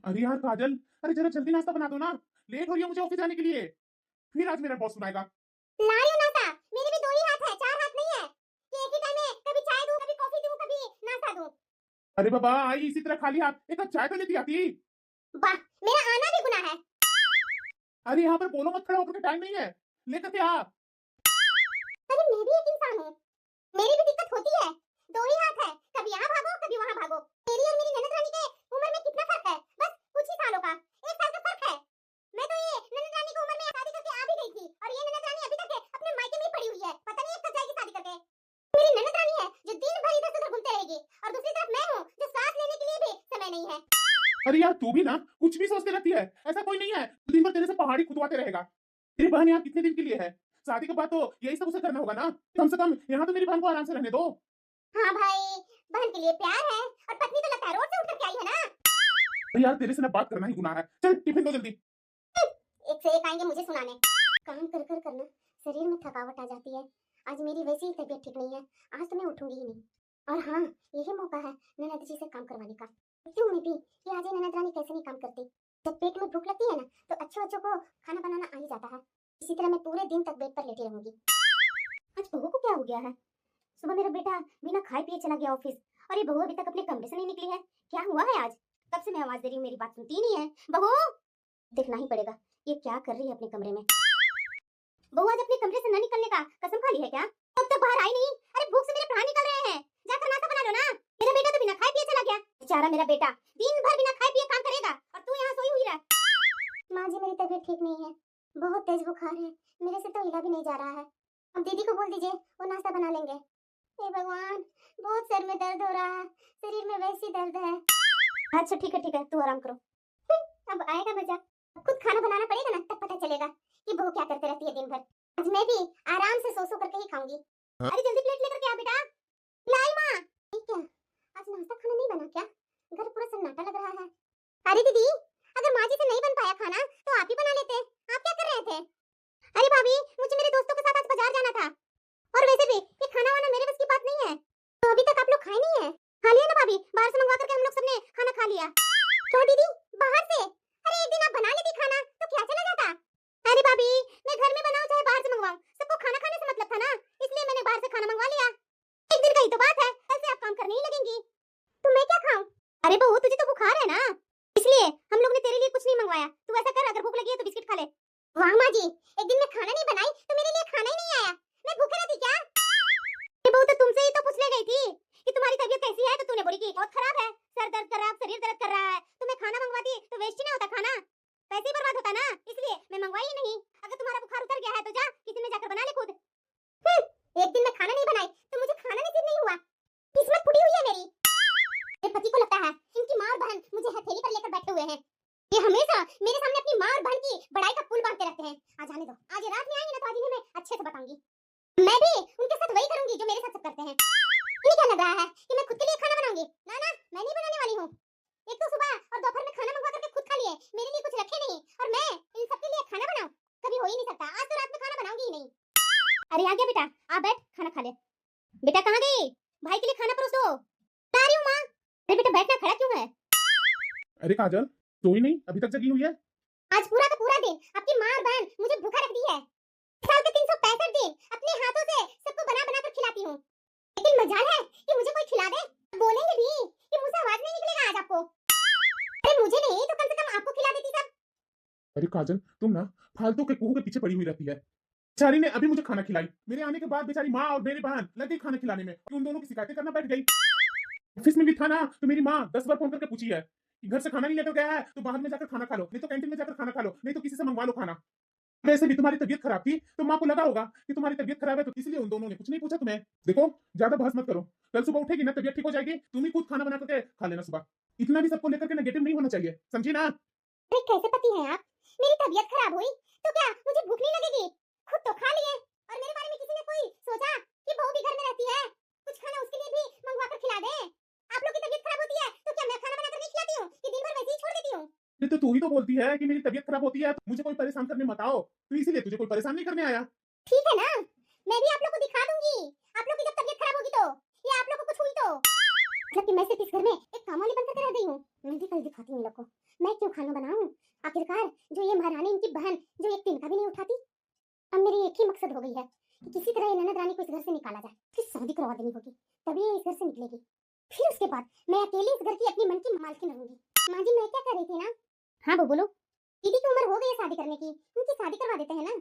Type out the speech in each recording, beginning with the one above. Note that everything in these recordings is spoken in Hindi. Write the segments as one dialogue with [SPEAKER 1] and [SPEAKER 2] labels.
[SPEAKER 1] अरे यार काजल, अरे जरा जल्दी नाश्ता बना दो ना। लेट हो रही है मुझे ऑफिस जाने के लिए। फिर आज मेरा बॉस सुनाएगा।
[SPEAKER 2] ला लो नाश्ता। मेरे भी दो ही हाथ है, चार हाथ नहीं है कि एक ही टाइम में कभी चाय दूं, कभी कॉफी दूं, कभी नाश्ता दूं।
[SPEAKER 1] अरे बाबा, आई इसी तरह खाली हाथ एक कप चाय तो लेती आती।
[SPEAKER 2] वाह, मेरा आना भी गुनाह है।
[SPEAKER 1] अरे यहाँ पर बोलो मत, खड़ा होकर के टाइम नहीं है। लेकर के आ।
[SPEAKER 2] अरे मैं भी एक इंसान हूँ, मेरी भी दिक्कत होती है। दो ही हाथ है, कभी यहाँ भागो कभी वहाँ भागो। मेरी और मेरी ननद रानी के उम्र में कितना फर्क है, बस कुछ ही सालों का, एक साल का फर्क है। मैं तो ये ननद रानी की उम्र में शादी करके आ भी गई थी और ये ननद रानी अभी तक अपने मायके में ही पड़ी हुई है, पता नहीं कब जाएगी शादी करके। मेरी ननद रानी है जो दिन भर इधर से उधर घूमते रहेगी और दूसरी तरफ मैं हूँ जो सांस लेने के लिए भी समय नहीं है।
[SPEAKER 1] अरे यार तू भी ना कुछ भी सोचते रहती है। ऐसा कोई नहीं है दिन भर तेरे से पहाड़ी खुदवाते रहेगा। तेरी बहन यहाँ कितने दिन के लिए है? शादी के बाद तो यही सब उसे करना होगा ना। कम से कम यहाँ तो मेरी बहन को आराम से रहने दो।
[SPEAKER 2] हाँ भाई, बहन के लिए प्यार है और पत्नी तो लगता है रोड से उठ करके आई है ना।
[SPEAKER 1] अरे यार तेरे से ना बात करना ही गुनाह है। चल टिफिन दो जल्दी।
[SPEAKER 2] एक से एक आएंगे मुझे सुनाने। काम कर कर करना शरीर में थकावट आ जाती है। आज मेरी वैसी ही तबीयत ठीक नहीं है, आज तो मैं उठूंगी ही नहीं। और हाँ, यही मौका है ननद जी से काम करवाने का। क्यों मैं भी कि आज ये ननद रानी कैसे नहीं काम करती। जब पेट में भूख लगती है ना तो अच्छे बच्चों को खाना बनाना आ ही जाता है। इसी तरह मैं पूरे दिन तक बेड पर लेटी रहूंगी। आज बहू को क्या हो गया है? सुबह मेरा बेटा बिना खाए पिए चला गया ऑफिस और ये बहू अभी तक अपने कमरे से नहीं निकली है। क्या हुआ है आज? कब से मैं आवाज दे रही हूँ, मेरी बात सुनती ही नहीं है। बहू, देखना ही पड़ेगा ये क्या कर रही है अपने कमरे में। बहू आज अपने कमरे से न निकलने का कसम खा ली है क्या? अब तक बाहर आई नहीं। अरे भूख से मेरे प्राण निकल रहे हैं, जाकर नाश्ता बना लो ना। मेरा बेटा तो बिना खाए पिए चला गया। बेचारा मेरा बेटा दिन भर बिना खाए पिए काम करेगा और तू यहाँ सोई हुई रह। माँ जी, मेरी तबीयत ठीक नहीं है, बहुत तेज बुखार है, मेरे से तो हिला भी नहीं जा रहा है। अब दीदी को बोल दीजिए, वो नाश्ता बना लेंगे। हे भगवान, बहुत सर में दर्द हो रहा है, शरीर में वैसी दर्द है। अच्छा ठीक है तू आराम करो। अब आएगा मजा। खुद खाना बनाना पड़ेगा ना, तब पता चलेगा कि बहू क्या करते रहती है दिन भर। आज मैं भी आराम से सो करके ही खाऊंगी। अरे जल्दी प्लेट लेकर के आ बेटा। लाई माँ। ये क्या, आज नाश्ता खाना नहीं बना क्या? घर पूरा सन्नाटा लग रहा है। अरे दीदी, अगर माँ जी से नहीं बन पाया खाना तो आप ही बना लेते। आप क्या कर रहे थे? अरे भाभी, मुझे मेरे दोस्तों के साथ आज बाजार जाना था और वैसे भी ये खाना वाना मेरे बस की बात नहीं है। तो अभी तक आप लोग खाए नहीं है? खा लिया ना भाभी, बाहर से मंगवा करके हम लोग सबने खाना खा लिया। क्या दीदी, बाहर से? अरे एक दिन आप बना लेती खाना तो क्या चला जाता। अरे भाभी, मैं घर में बनाऊं चाहे बाहर से मंगवाऊं, सबको खाना खाने से मतलब था ना, इसलिए मैंने बाहर से खाना मंगवा लिया। एक दिन का ही तो बात है, कल से आप काम करने ही लगेंगी। तो मैं क्या खाऊं? अरे बहू, तुझे तो बुखार है ना, इसलिए हम लोग ने तेरे लिए कुछ नहीं मंगवाया। तू ऐसा कर, अगर भूख लगी है तो बिस्किट खा ले। वाह माँ जी, एक दिन मैं खाना नहीं बनाई तो मेरे लिए खाना ही नहीं आया, मैं भूखे रहती क्या? ये बहू तो तुमसे ही तो पूछने गई थी कि तुम्हारी तबीयत कैसी है, तो तूने बोली कि बहुत खराब है, सर दर्द कर रहा है, शरीर दर्द कर रहा है। तो मैं खाना मंगवाती तो वेस्ट ही ना होता खाना, पैसे ही बर्बाद होता ना, इसलिए मैं मंगवाई ही नहीं। अगर तुम्हारा बुखार उतर गया है तो जा किचन में जाकर बना ले खुद। एक दिन मैं खाना नहीं बनाई तो मुझे खाना नसीब नहीं हुआ, किस्मत फूटी हुई है मेरी। मेरे पति को लगता है इनकी माँ और बहन मुझे हथेली पर लेकर बैठे हुए हैं। ये हमेशा मेरे सामने अपनी माँ और बहन की बड़ाई का पुल बांधते रहते हैं। आज आने दो, आज ये रात में आएंगे ना तो आज इन्हें मैं अच्छे से बताऊंगी। मैं भी उनके साथ वही करूंगी जो मेरे साथ सब करते हैं। इन्हें क्या लग रहा है कि मैं खुद के लिए खाना बनाऊंगी? ना ना, मैं नहीं बनाने वाली हूँ। एक तो सुबह और दोपहर में खाना मंगवा करके खुद खा लिए, मेरे लिए कुछ रखे नहीं, और मैं इन सबके लिए खाना बनाऊं? कभी हो ही नहीं सकता। आज तो रात में खाना बनाऊंगी ही नहीं। अरे आ गया बेटा, आ बैठ खाना खा ले। बेटा कहाँ गई? भाई के लिए खाना परोस दो। ला रही हूँ माँ। अरे बेटा बैठना, खड़ा क्यों है?
[SPEAKER 1] अरे काजल, सोई नहीं? अभी तक जगी हुई है?
[SPEAKER 2] आज पूरा का पूरा दिन आपकी माँ और बहन मुझे भूखा रख दी है। साल के 365 दिन अपने हाथों से सबको बना बना कर खिलाती हूँ, लेकिन मजाल है कि मुझे कोई खिला दे। बोलेंगे भी कि मुंह से आवाज नहीं निकलेगा आज आपको। अरे मुझे नहीं तो कम से कम आपको खिला देती सब।
[SPEAKER 1] अरे काजल, तुम ना फालतू के कुहू के पीछे पड़ी हुई रहती है। बेचारी ने अभी मुझे खाना खिलाई, मेरे आने के बाद बेचारी माँ और मेरी बहन लग गई खाना खिलाने में, उन दोनों की शिकायतें करना बैठ गई। ऑफिस में भी था ना तो मेरी माँ 10 बार फोन करके पूछी है कि घर से खाना नहीं लेकर गया है तो बाहर में जाकर खाना खा लो, नहीं तो कैंटीन में जाकर खाना खा लो, नहीं तो किसी से मंगवा लो खाना। वैसे भी तुम्हारी तबीयत खराब थी तो माँ को लगा होगा कि तुम्हारी तबीयत खराब है, तो इसलिए उन दोनों ने कुछ नहीं पूछा तुम्हें। देखो, ज्यादा बहस मत करो, कल सुबह उठेगी ना तबीयत ठीक हो जाएगी, तुम ही खुद खाना बना करके खा लेना सुबह। इतना भी सबको लेकर के नेगेटिव नहीं होना चाहिए, समझी ना?
[SPEAKER 2] अरे कैसे पति हैं आप? मेरी तबीयत खराब हुई तो क्या मुझे भूख नहीं लगेगी? खुद तो खा लिए, और मेरे बारे में किसी ने कोई सोचा कि बहू भी घर में रहती है, कुछ खाना उसके लिए भी मंगवा कर खिला दे? आप लोग की तबीयत खराब होती है तो क्या मैं खाना बनाकर नहीं खिलाती हूँ कि दिन भर वैसे ही छोड़ देती हूँ?
[SPEAKER 1] ये तो तू ही तो बोलती है कि मेरी तबीयत खराब होती है तो मुझे कोई परेशान करने मत आओ, तो इसीलिए तुझे कोई परेशान नहीं करने आया।
[SPEAKER 2] ठीक है ना, मैं भी आप लोग को दिखा दूंगी, आप लोग की जब तबीयत खराब होगी तो, या आप लोग को कुछ हुई तो। मतलब कि मैं सिर्फ इस घर में एक काम वाली बनकर रह गई हूँ। मैं भी कल दिखाती हूँ इन लोग को मैं क्यों खाना बनाऊं? आखिरकार जो ये महारानी इनकी बहन जो एक तिनका भी नहीं उठाती। अब मेरी एक ही मकसद हो गई है कि किसी तरह ये ननद रानी को इस घर से निकाला जाए, फिर शादी करवा देनी होगी, तभी ये इस घर से निकलेगी। फिर उसके बाद मैं अकेले इस घर की अपनी मन की मालकिन रहूंगी। माँ जी मैं क्या कर रही थी ना? हाँ वो बोलो। दीदी की उम्र हो गई है शादी करने की, उनकी शादी करवा देते हैं ना।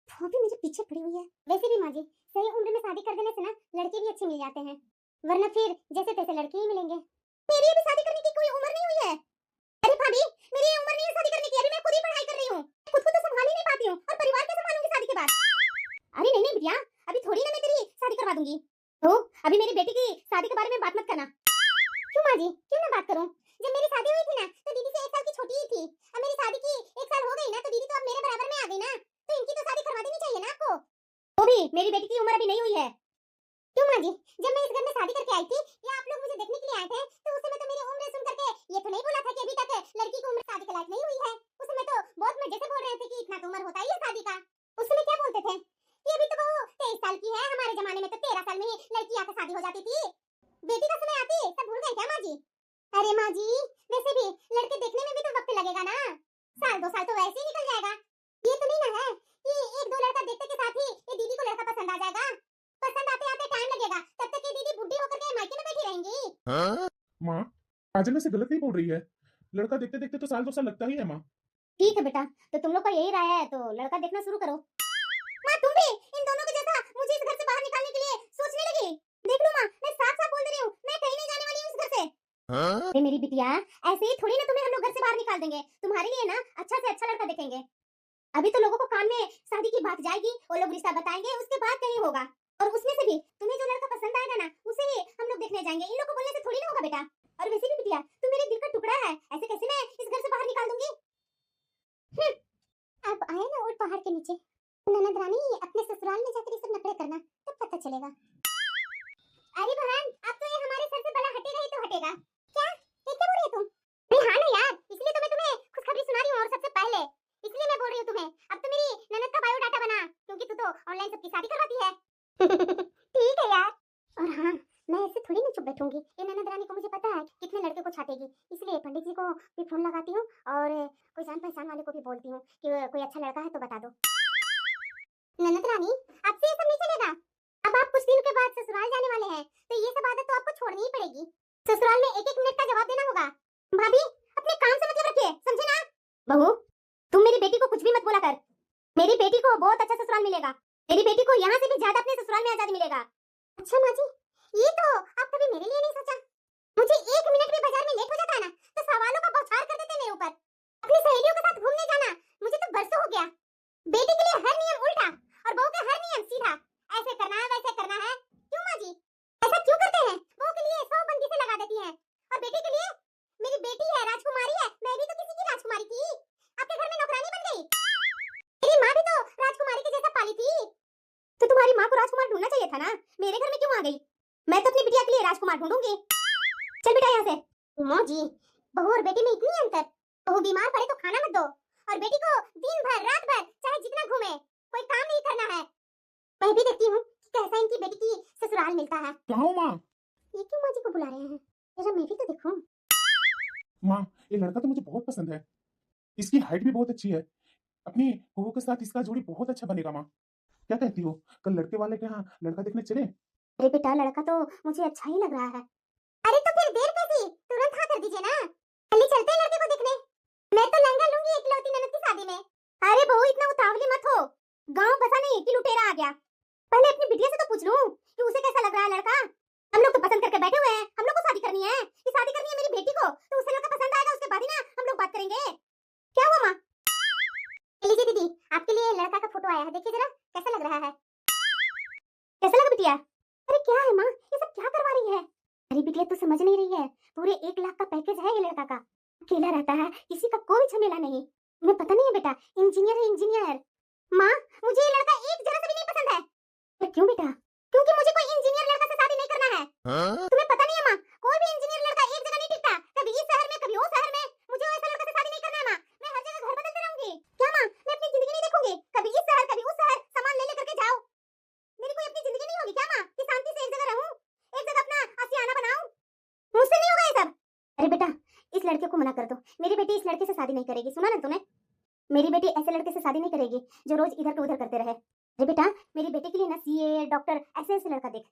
[SPEAKER 2] वो भी मुझे पीछे पड़ी हुई है। वैसे भी माँ जी सही उम्र में शादी कर देने से ना लड़के भी अच्छे मिल जाते हैं, वरना फिर जैसे तैसे लड़के ही मिलेंगे। मेरी अभी शादी करने की कोई उम्र नहीं हुई है। अरे भाभी मेरी उम्र नहीं है शादी करने की, अभी मैं खुद ही पढ़ाई कर रही हूँ, खुद को तो संभाल ही नहीं पाती हूँ और परिवार कैसे संभालूंगी शादी के बाद? अरे नहीं नहीं बिटिया, अभी थोड़ी ना मैं तेरी शादी करवा दूंगी। तो अभी मेरी बेटी की शादी के बारे में बात मत करना। क्यों माँ जी क्यों ना बात करूं? जब मेरी शादी हुई थी ना तो दीदी से 1 साल की छोटी ही थी। अब मेरी शादी की 1 साल हो गई ना तो दीदी तो अब मेरे बराबर में आ गई ना, तो इनकी तो शादी करवा देनी चाहिए ना आपको। तो भी मेरी बेटी की उम्र अभी नहीं हुई है। क्यों माँ जी जब मैं इस घर में शादी करके आई थी या आप लोग मुझे देखने के लिए आए थे तो उस समय तो मेरी उम्र सुन करके ये तो नहीं बोला था कि अभी तक लड़की की उम्र शादी के लायक नहीं हुई है। उस समय तो बहुत मजे से बोल रहे थे कि इतना तो उम्र होता ही है शादी का। उस समय क्या बोलते थे कि अभी तो वो 23 साल की है, हमारे जमाने में तो 13 साल में ही लड़की आकर शादी हो जाती थी। बेटी का समय आती सब भूल गए क्या माँ जी? अरे माँ जी वैसे भी लड़के देखने में भी तो वक्त लगेगा ना, 1 साल 2 साल तो वैसे ही निकल जाएगा। ये तो नहीं ना है कि 1 2 लड़का देखते के साथ ही ये दीदी को लड़का पसंद आ जाएगा। पसंद आते आते टाइम लगेगा, तब तक ये दीदी बुढ़ी होकर के मायके में बैठी रहेंगी।
[SPEAKER 1] माँ काजल वैसे गलत नहीं बोल रही है, लड़का देखते देखते तो 1 2 साल लगता ही है माँ।
[SPEAKER 2] ठीक है बेटा, तो तुम लोग का यही राय है तो लड़का देखना शुरू करो। माँ तुम भी इन दोनों के जैसा मुझे इस घर से बाहर निकालने के लिए सोचने लगी। देख लो माँ मैं साफ साफ बोल दे रही हूँ, मैं कहीं नहीं जाने वाली हूँ इस घर से। अरे मेरी बिटिया ऐसे ही थोड़ी ना तुम्हें हम लोग घर से बाहर निकाल देंगे, तुम्हारे लिए ना अच्छा से अच्छा लड़का देखेंगे। अभी तो लोगों को कान में शादी की बात जाएगी, वो लोग रिश्ता बताएंगे, उसके बाद कहीं होगा। और उसमें से भी तुम्हें जो लड़का पसंद आएगा ना उसे ही हम लोग देखने जाएंगे, इन लोग को बोलने से थोड़ी ना होगा बेटा। और वैसे भी बिटिया तू मेरे दिल का टुकड़ा है, ऐसे कैसे मैं इस घर से बाहर निकाल दूंगी? अब आए ना और पहाड़ के नीचे, ननद रानी अपने ससुराल में जाकर ये सब नखरे करना तब पता चलेगा। अरे बहन अब तो ये हमारे सर से बला हटेगा ही तो हटेगा। क्या ये क्या बोल रही है तुम? नहीं हाँ ना यार, इसलिए तो मैं तुम्हें खुशखबरी सुना रही हूँ और सबसे पहले इसलिए मैं बोल रही हूँ तुम्हें, अब तो मेरी ननद का बायोडाटा बना, क्योंकि तू तो ऑनलाइन सबकी शादी करवाती है। ठीक है यार। और हाँ मैं ऐसे थोड़ी ना चुप बैठूंगी, ये ननद रानी को मुझे पता है कितने लड़के को छाटेगी, इसलिए पंडित जी को भी फोन लगाती हूँ और कोई जान पहचान वाले को भी बोलती हूँ कि कोई अच्छा लड़का है तो बता दो। ननद रानी अब से ये सब नहीं चलेगा, अब आप कुछ दिन के बाद ससुराल जाने वाले हैं तो ये सब आदत तो आपको छोड़नी ही पड़ेगी। ससुराल में 1 1 मिनट का जवाब देना होगा। भाभी अपने काम से मतलब रखिए, समझे ना? बहू तुम मेरी बेटी को कुछ भी मत बोला कर, मेरी बेटी को बहुत अच्छा ससुराल मिलेगा, मेरी बेटी को यहाँ से भी ज्यादा अपने ससुराल में आजादी मिलेगा। अच्छा माँ जी ये तो आप कभी मेरे लिए नहीं सोचा? मुझे 1 मिनट भी बाजार में लेट हो जाता है ना तो सवालों का बौछार कर देते मेरे ऊपर। अपनी सहेलियों के साथ घूमने जाना मुझे तो बरसों हो गया। बेटी के लिए हर नियम उल्टा और बहू का हर नियम सीधा, ऐसे करना है वैसे करना है। क्यों माँ जी ऐसा क्यों करते हैं? बहू के लिए 100 बंदिशें लगा देती हैं और बेटी के लिए, मेरी बेटी है राजकुमारी है, मैं भी तो किसी की राजकुमारी थी, आपके घर में नौकरानी बन गई। मेरी माँ भी तो राजकुमारी के जैसा पाली थी। तो तुम्हारी माँ को राजकुमार ढूंढना चाहिए था ना, मेरे घर में क्यों आ गई? मैं तो अपनी बिटिया के लिए राजकुमार ढूंढूंगी। चल बेटा यहाँ से। माँ जी बहू और बेटी में इतनी अंतर, बहू बीमार पड़े तो खाना मत दो और बेटी को दिन भर रात भर चाहे जितना घूमे कोई काम नहीं करना है। मैं भी देखती हूँ कि कैसा इनकी बेटी की ससुराल मिलता है।
[SPEAKER 1] कहाँ हो माँ?
[SPEAKER 2] ये क्यों माँ जी को बुला रहे हैं? जरा मैं भी तो देखूं।
[SPEAKER 1] माँ ये लड़का तो मुझे बहुत पसंद है, इसकी हाइट भी बहुत अच्छी है, अपनी बहू के साथ इसका जोड़ी बहुत अच्छा बनेगा। माँ क्या कहती हो, कल लड़के वाले के यहाँ लड़का देखने चले?
[SPEAKER 2] अरे बेटा लड़का तो मुझे अच्छा ही लग रहा है। अरे तो फिर देर कैसी, तुरंत हाँ कर दीजिए ना, जल्दी चलते हैं लड़के को देखने। मैं तो लहंगा लूंगी इकलौती ननद की शादी में। अरे बहू इतना उतावली मत हो, गांव बसा नहीं कि लुटेरा आ गया। पहले अपनी बिटिया से तो पूछ लूं कि उसे कैसा लग रहा है लड़का। हम लोग तो पसंद करके बैठे हुए हैं, हम लोग को शादी करनी है, ये शादी करनी है मेरी बेटी को, तो उसे लड़का पसंद आएगा उसके बाद ही ना हम लोग बात करेंगे। क्या हुआ माँ? लीजिए दीदी आपके लिए लड़का का फोटो आया है, देखिए जरा कैसा लग रहा है। कैसा लगा बिटिया? अरे क्या है माँ ये सब क्या करवा रही है? अरे बिटिया तू समझ नहीं रही है, पूरे 1 लाख का पैकेज है ये लड़का का, अकेला रहता है, किसी का कोई झमेला नहीं। तुम्हें पता नहीं है बेटा, इंजीनियर है इंजीनियर। माँ मुझे ये लड़का एक जरा सा भी नहीं पसंद है। अरे क्यों बेटा? क्योंकि मुझे कोई इंजीनियर लड़का से शादी नहीं करना है। तुम्हें पता नहीं है माँ, कोई भी इंजीनियर लड़का एक जगह नहीं टिकता, कभी इस शहर में कभी उस शहर में। मुझे वैसा लड़का से शादी नहीं करना है माँ, मैं हर जगह घर बदलते रहूंगी। क्या माँ मैं अपनी जिंदगी नहीं देखूंगी, कभी इस शहर कभी उस शहर, सामान ले लेकर के जाओ। मेरी कोई अपनी जिंदगी नहीं होगी क्या माँ कि शांति से एक जगह रहूं, एक जगह अपना आशियाना बनाऊं? मुझसे नहीं होगा ये सब। अरे बेटा इस लड़कियों को मना कर दो। मेरी बेटी इस लड़के से शादी नहीं करेगी, सुना ना तूने? मेरी बेटी ऐसे लड़के से शादी नहीं करेगी जो रोज इधर के उधर करते रहे। अरे बेटा, मेरी बेटी के लिए ना सीए, डॉक्टर, ऐसे ऐसे लड़का देख।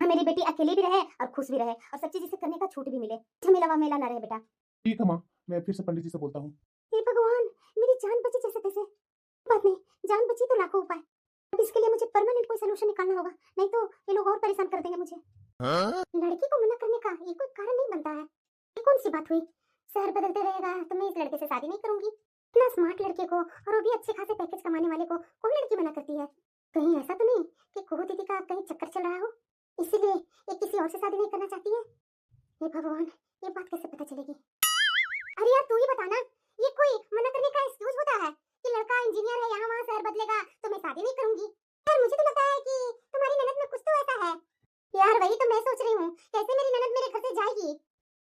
[SPEAKER 2] हाँ, मेरी बेटी अकेली भी रहे और खुश भी रहे और सच्ची जिसे करने का छूट भी मिले। झमेला वमेला ना रहे बेटा।
[SPEAKER 1] ठीक है माँ, मैं फिर से पंडित जी से बोलता हूँ।
[SPEAKER 2] हे भगवान, मेरी जान बची जैसे तैसे। बात नहीं, जान बची तो लाखों उपाय। अब इसके लिए मुझे परमानेंट कोई सोल्यूशन निकालना होगा, नहीं तो ये लोग और परेशान कर देंगे मुझे। लड़की को मना करने का ये कोई कारण नहीं बनता है। ये कौन सी बात हुई? शहर बदलते रहेगा तो मैं इस लड़के से शादी नहीं करूंगी। इतना स्मार्ट लड़के को और वो भी अच्छे खासे पैकेज कमाने वाले को कौन लड़की मना करती है? कहीं ऐसा तो नहीं कि कुहू दीदी का कहीं चक्कर चल रहा हो, इसीलिए ये किसी और से शादी नहीं करना चाहती है। हे भगवान, ये बात कैसे पता चलेगी? अरे यार, तू ही बता ना, ये कोई मना करने का एक्सक्यूज होता है कि लड़का इंजीनियर है, यहाँ वहाँ शहर बदलेगा तो मैं शादी नहीं करूंगी? यार मुझे तो लगता है कि तुम्हारी ननद में कुछ तो ऐसा है। यार वही तो मैं सोच रही हूँ, कैसे मेरी ननद मेरे घर से जाएगी?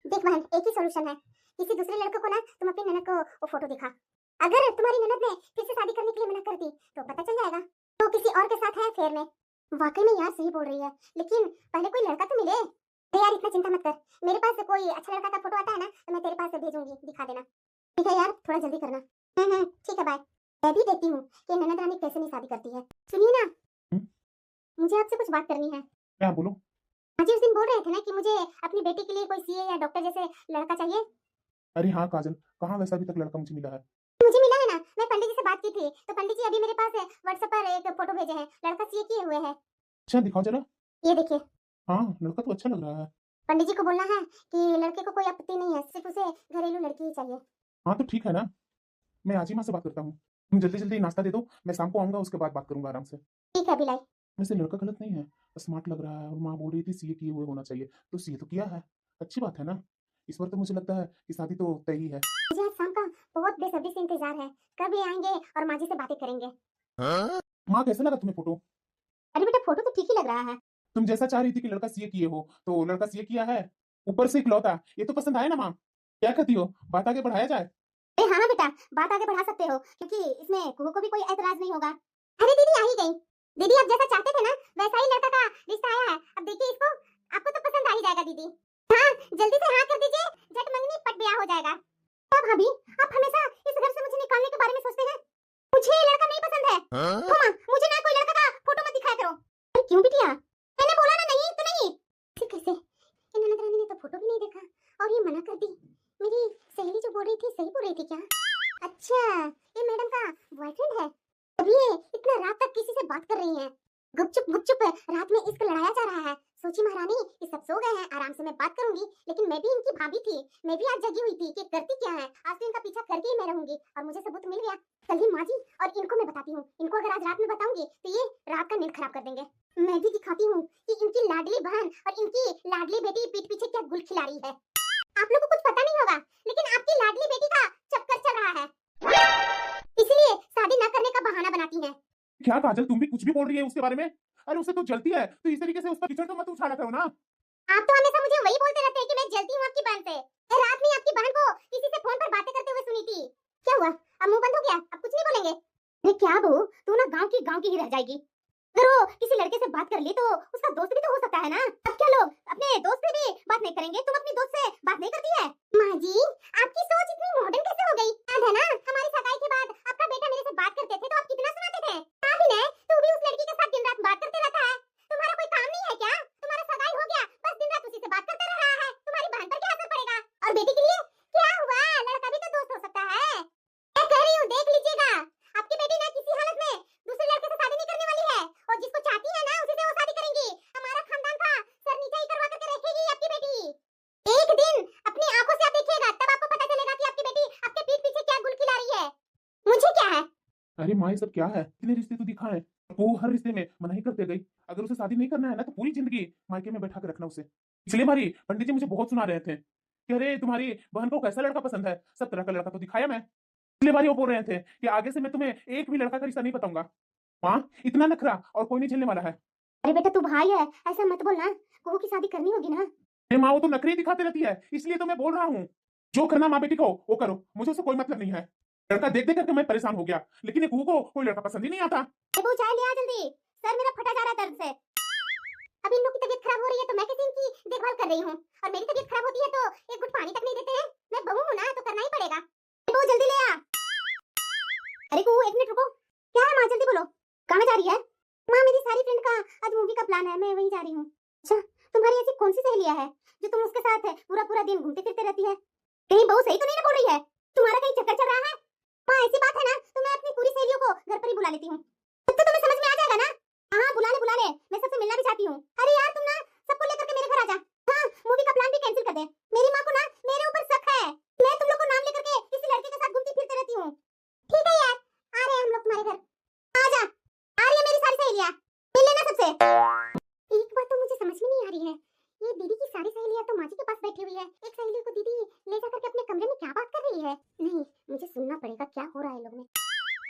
[SPEAKER 2] देख बहन, एक ही सोल्यूशन है, किसी दूसरे लड़के को ना तुम अपनी ननद को वो फोटो दिखा। अगर तुम्हारी ननद ने फिर से शादी करने के लिए मना कर दी तो पता चल जाएगा तो किसी और के साथ है अफेयर में। वाकई में यार सही बोल रही है, लेकिन पहले कोई लड़का तो मिले। अरे यार इतना चिंता मत कर, मेरे पास कोई अच्छा लड़का का फोटो आता है ना तो मैं तेरे पास भेजूंगी, दिखा देना। ठीक है यार, थोड़ा जल्दी करना। ठीक है, बाय। मैं भी देखती हूँ कि ननद रानी कैसे नहीं शादी करती है। सुनिए ना, मुझे आपसे कुछ बात करनी है।
[SPEAKER 1] क्या बोलो?
[SPEAKER 2] हाँ जी, उस दिन बोल रहे थे ना कि मुझे अपनी बेटी के लिए कोई सीए या डॉक्टर जैसे लड़का चाहिए।
[SPEAKER 1] अरे हाँ काजल, कहाँ वैसा अभी तक लड़का मुझे मिला है?
[SPEAKER 2] मुझे मिला है ना, मैं पंडित जी से बात की थी तो पंडित जी अभी मेरे पास व्हाट्सएप पर एक फोटो भेजे हैं, लड़का सीए किए हुए है।
[SPEAKER 1] अच्छा दिखाओ जरा।
[SPEAKER 2] ये देखिए।
[SPEAKER 1] हाँ, लड़का तो अच्छा लग रहा है।
[SPEAKER 2] पंडित जी को बोलना है कि लड़के को कोई आपत्ति नहीं है, सिर्फ उसे घरेलू लड़की ही चाहिए।
[SPEAKER 1] हाँ तो ठीक है ना, मैं आज ही माँ से बात करता हूँ। तुम जल्दी जल्दी नाश्ता दे दो, मैं शाम को आऊंगा, उसके बाद बात करूंगा आराम से।
[SPEAKER 2] ठीक है, अभी लाई।
[SPEAKER 1] वैसे लड़का गलत नहीं है, स्मार्ट लग रहा है और माँ बोल रही थी सीए किए हुए होना चाहिए, तो सीए तो किया है, अच्छी बात है ना। इस बार तो मुझे लगता है कि शादी तो तय ही है।
[SPEAKER 2] मुझे आज शाम का बहुत बेसब्री से इंतजार है, कब ये आएंगे और माँ जी से बातें करेंगे।
[SPEAKER 1] माँ कैसा लगा तुम्हें फोटो?
[SPEAKER 2] अरे बेटा, फोटो तो ठीक ही लग रहा है।
[SPEAKER 1] तुम जैसा चाह रही थी कि लड़का सीए किए हो तो लड़का सीए किया है, ऊपर से इकलौता, ये तो पसंद आया ना माँ? क्या कहती हो, बात आगे बढ़ाया जाए?
[SPEAKER 2] अरे हाँ बेटा, बात आगे बढ़ा सकते हो क्योंकि इसमें कुहू को भी कोई ऐतराज नहीं होगा। अरे दीदी आ ही गई। दीदी आप जैसा चाहते थे ना वैसा ही लड़का का रिश्ता आया है, अब देखिए इसको, आपको तो पसंद आ ही जाएगा दीदी। हाँ, जल्दी से हाँ कर दीजिए, झट मंगनी पट ब्याह हो जाएगा। क्या भाभी, आप हमेशा इस घर से मुझे निकालने के बारे में सोचते हैं? मुझे ये लड़का नहीं पसंद है। मामा, मुझे ना कोई लड़का का फोटो मत दिखाया करो। अरे क्यों बिटिया, मैंने बोला ना नहीं तो नहीं। ठीक कैसे, इन ननद रानी ने तो फोटो भी नहीं देखा और ये मना कर दी। मेरी सहेली जो बोल रही थी सही बोल रही थी क्या? अच्छा, ये मैडम का बॉयफ्रेंड है, तभी ये इतना रात तक किसी से बात कर रही हैं। गुपचुप रात में इश्क लड़ाया जा रहा है। सोची महारानी, ये सब सो गए हैं, आराम से मैं बात करूंगी, लेकिन मैं भी इनकी भाभी थी, मैं भी आज जगी हुई थी कि करती क्या है। आज तो इनका पीछा करके ही मैं रहूंगी और मुझे सबूत मिल गया। कल ही माँ जी और इनको मैं बताती हूँ, इनको अगर आज रात में बताऊंगी तो ये रात का नींद खराब कर देंगे। मैं भी दिखाती हूँ कि इनकी लाडली बहन और इनकी लाडली बेटी पीठ पीछे क्या गुल खिला रही है। आप लोगों को कुछ पता नहीं होगा, लेकिन आपकी लाडली बेटी का चक्कर चल रहा है, इसलिए शादी न करने का बहाना बनाती है।
[SPEAKER 1] क्या काजल, तुम भी कुछ भी बोल रही है उसके बारे में? अरे उसे तो जलती है तो इस तरीके से उस पर कीचड़ तो मत उछाला करो ना।
[SPEAKER 2] आप तो हमेशा मुझे वही बोलते रहते हैं कि मैं जलती हूँ आपकी बहन से। मैं रात में आपकी बहन को किसी से फोन पर बातें करते हुए सुनी थी। क्या हुआ, अब मुंह बंद हो गया, अब कुछ नहीं बोलेंगे? अरे क्या बहू, तू ना गांव की ही रह जाएगी। अगर वो किसी लड़के से बात कर ली तो उसका दोस्त भी तो हो सकता है ना। अब क्या लोग अपने दोस्त से भी बात नहीं करेंगे? तुम अपनी दोस्त से बात नहीं करती है? माँ जी, आपकी सोच इतनी मॉडर्न कैसे हो गई? याद है ना, हमारी सगाई के बाद आपका बेटा मेरे से बात करते थे तो आप कितना सुनाते थे। विनय, तू भी उस लड़की के साथ दिन रात बात करते रहता है, तुम्हारा कोई काम नहीं है क्या? तुम्हारा सगाई हो गया, बस दिन रात उसी से बात करते रह रहा है, तुम्हारी बहन पर क्या असर पड़ेगा? और बेटी के लिए क्या हुआ, लड़का भी तो दोस्त हो सकता है। मैं कह रही हूँ देख लीजिएगा, आपकी बेटी ना किसी हालत में दूसरे लड़के से शादी नहीं करने वाली है, और जिसको चाहती है ना उसी से वो शादी करेंगी। हमारा खानदान का सर नीचे ही करवा करके रखेगी आपकी बेटी। एक दिन अपनी आंखों से आप देखिएगा, तब आपको पता चलेगा कि आपकी बेटी आपके पीठ पीछे क्या गुल खिला रही है। मुझे क्या है?
[SPEAKER 1] अरे माँ, ये सब क्या है? इतने रिश्ते तो दिखाए, वो हर रिश्ते में मना ही करते गई। अगर उसे शादी नहीं करना है ना तो पूरी जिंदगी मायके में बैठा के रखना उसे। इसलिए हमारी पंडित जी मुझे बहुत सुना रहे थे कि अरे तुम्हारी बहन को कैसा लड़का पसंद है, सब तरह का लड़का तो दिखाया मैं। इसलिए बारी वो बोल रहे थे कि आगे से मैं तुम्हें एक भी लड़का का रिश्ता नहीं बताऊंगा। माँ, इतना नखरा और कोई नहीं झेलने वाला है।
[SPEAKER 2] अरे बेटा, तू भाई है, ऐसा मत बोलना, कुहू की शादी करनी होगी ना।
[SPEAKER 1] अरे माँ, वो तो नखरे दिखाते रहती है, इसलिए तो मैं बोल रहा हूँ जो करना माँ बेटी को वो करो, मुझे उससे कोई मतलब नहीं है। लड़का देख देख करके मैं परेशान हो गया, लेकिन ये कुहू को कोई लड़का पसंद ही नहीं आता।
[SPEAKER 2] वो चाय ले आ जल्दी, सर मेरा फटा जा रहा है दर्द से। अभी इन लोग की तबीयत खराब हो रही है तो मैं कैसे इनकी देखभाल कर रही हूँ, और मेरी तबीयत खराब होती है तो एक घुट पानी तक नहीं देते हैं। मैं बहू हूँ ना, तो करना ही पड़ेगा। बहू जल्दी ले आ। अरे कुहू एक मिनट रुको। क्या है माँ, जल्दी बोलो, कहाँ जा रही है? माँ मेरी सारी फ्रेंड का आज मूवी का प्लान है, मैं वहीं जा रही हूँ। अच्छा, तुम्हारी ऐसी कौन सी सहेलियां है जो तुम उसके साथ पूरा पूरा दिन घूमते फिरते रहती है? कहीं बहू सही तो नहीं ना बोल रही है? तुम्हारा कहीं चक्कर चल रहा है? माँ ऐसी बात है ना तो मैं अपनी पूरी सहेलियों को घर पर ही बुला लेती हूँ, तो तुम्हें समझ में आ जाएगा ना। हाँ बुला ले, मैं सबसे मिलना भी चाहती हूँ। अरे यार तुम ना सबको लेकर के मेरे घर आ जा। हाँ मूवी का प्लान भी कैंसिल कर दे, मेरी माँ को ना मेरे ऊपर शक है, मैं तुम लोग को नाम लेकर के किसी लड़के के साथ घूमती फिरते रहती हूँ। ठीक है यार, आ रहे हैं हम लोग तुम्हारे घर, आ जा। आ रही है मेरी सारी सहेलियां, मिल लेना सबसे। एक बात तो मुझे समझ में नहीं आ रही है, ये दीदी की सारी सहेलियां तो माँ जी के पास बैठी हुई है, एक सहेली को दीदी ले जा करके अपने कमरे में क्या बात कर रही है? नहीं मुझे सुनना पड़ेगा क्या हो रहा है लोग में।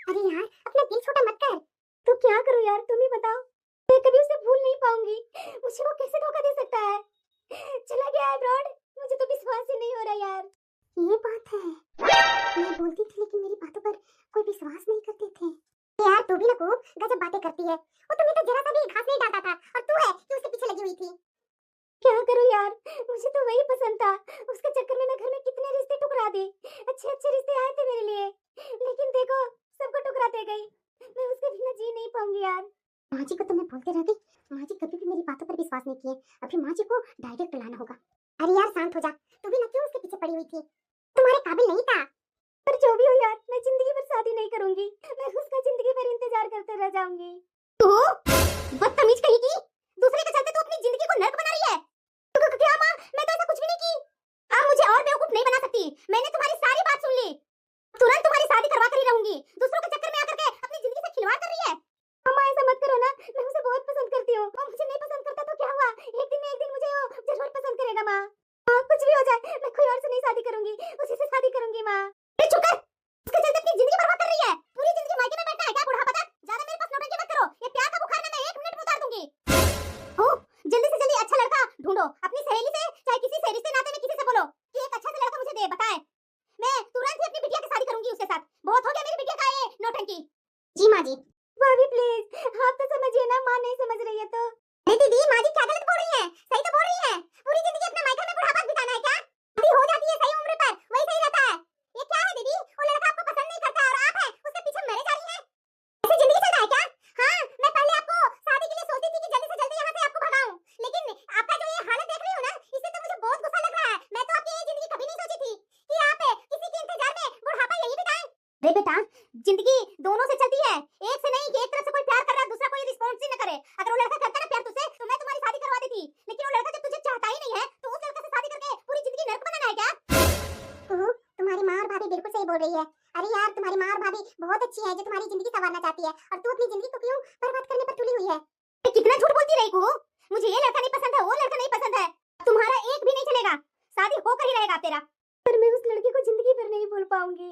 [SPEAKER 2] अरे यार अपना दिल छोटा मत कर। तो क्या करूं यार तुम ही बताओ, मैं कभी उसे भूल नहीं पाऊंगी, मुझे वो कैसे धोखा दे सकता है? चला गया अब्रॉड, मुझे तो विश्वास ही नहीं हो रहा यार। ये बात है, मैं बोलती थी लेकिन मेरी बातों पर कोई विश्वास नहीं करते थे। यार तू भी ना खूब गजब बातें करती है, वो तुम्हें तो जरा सा भी घास नहीं डालता था और तू है कि उसके पीछे लगी हुई थी। क्या करूं यार, मुझे तो वही पसंद था, उसके चक्कर में मैं घर में कितने रिश्ते टुकरा दी, अच्छे अच्छे रिश्ते आए थे मेरे लिए, लेकिन देखो सबको टुकराते गई, मैं उसके बिना जी नहीं पाऊंगी यार। माँ जी को तो मैं बोलते रह गई, माँ जी कभी भी मेरी बातों पर विश्वास नहीं किए, अभी माँ जी को डायरेक्ट लाना होगा। अरे यार शांत हो जा, तू भी ना क्यों उसके पीछे पड़ी हुई थी, तुम्हारे काबिल नहीं था। पर जो भी हो यार, मैं जिंदगी भर शादी नहीं करूंगी, मैं उसका जिंदगी भर इंतजार करते रह जाऊंगी। तू बदतमीज कहीं की, दूसरे के चलते तू अपनी जिंदगी को नर्क बना रही है। क्या माँ, मैं तो ऐसा कुछ भी नहीं की। आप मुझे और बेवकूफ नहीं बना सकती, मैंने तुम्हारी सारी बात सुन ली, तुरंत तुम्हारी शादी करवा कर ही रहूंगी, दूसरों के चक्कर में आकर के अपनी जिंदगी से खिलवाड़ कर रही है। अम्मा ऐसा मत करो ना, मैं उसे बहुत पसंद करती हूँ, और मुझे नहीं पसंद करता तो क्या हुआ, एक दिन मुझे वो जरूर पसंद करेगा माँ। हाँ कुछ भी हो जाए, मैं कोई और से नहीं शादी करूंगी, उसी से शादी करूंगी माँ। चुप कर, उसके चलते अपनी जिंदगी बर्बाद कर रही है, पूरी जिंदगी मायके में बैठना है क्या बुढ़ापा तक? ज्यादा मेरे पास नौटंकी मत करो, ये प्यार का बुखार ना मैं 1 मिनट में उतार दूंगी। हो जल्दी से जल्दी अच्छा लड़का ढूंढो, अपनी सहेली से चाहे किसी से रिश्ते नाते में किसी से बोलो कि एक अच्छा सा लड़का मुझे दे बताए, मैं तुरंत ही अपनी बिटिया की शादी करूंगी उसके साथ। बहुत हो गया मेरी बिटिया का ये नौटंकी। जी माँ जी। भाभी प्लीज आप तो समझिए ना, माँ नहीं समझ रही है तो। अरे दीदी माँ जी क्या गलत बोल रही है, सही तो बोल रही है, पूरी जिंदगी अपने मायके में बुढ़ापा बिताना है क्या? अभी हो जाती है सही उम्र पर वही सही रहता है। ये क्या है दीदी, वो लड़का आपको पसंद नहीं करता और आप है उसके पीछे मरे जा रही है, ऐसी जिंदगी चलता है क्या? हाँ मैं पहले आपको शादी के लिए सोचती थी कि जल्दी से जल्दी यहाँ से आपको भगाऊं, लेकिन आपका जो ये हालत देख रही हूँ ना, इससे तो मुझे बहुत गुस्सा लग रहा है। मैं तो आपकी ये जिंदगी कभी नहीं सोची थी कि आप किसी के इंतजार में बुढ़ापा यही बिताएं। अरे बेटा जिंदगी दोनों से चलती है, एक से नहीं कि एक तरफ से कोई प्यार कर रहा है दूसरा कोई रिस्पॉन्स ही न करे। अगर वो लड़का करता ना प्यार तुझसे तो मैं तुम्हारी शादी करवा देती, लेकिन वो लड़का जब तुझे चाहता ही नहीं है तो उस लड़के से शादी करके पूरी जिंदगी नर्क बनाना है क्या? तुम्हारी माँ और भाभी बिल्कुल सही बोल रही है। अरे यार तुम्हारी माँ और भाभी बहुत अच्छी है जो तुम्हारी जिंदगी संवारना चाहती है, और तू अपनी जिंदगी को क्यों बर्बाद करने पर तुली हुई है? कितना झूठ बोलती रही को, मुझे ये लड़का नहीं पसंद है वो लड़का नहीं पसंद है, तुम्हारा एक भी नहीं चलेगा, शादी होकर ही रहेगा तेरा। पर मैं उस लड़के को जिंदगी भर नहीं भूल पाऊंगी।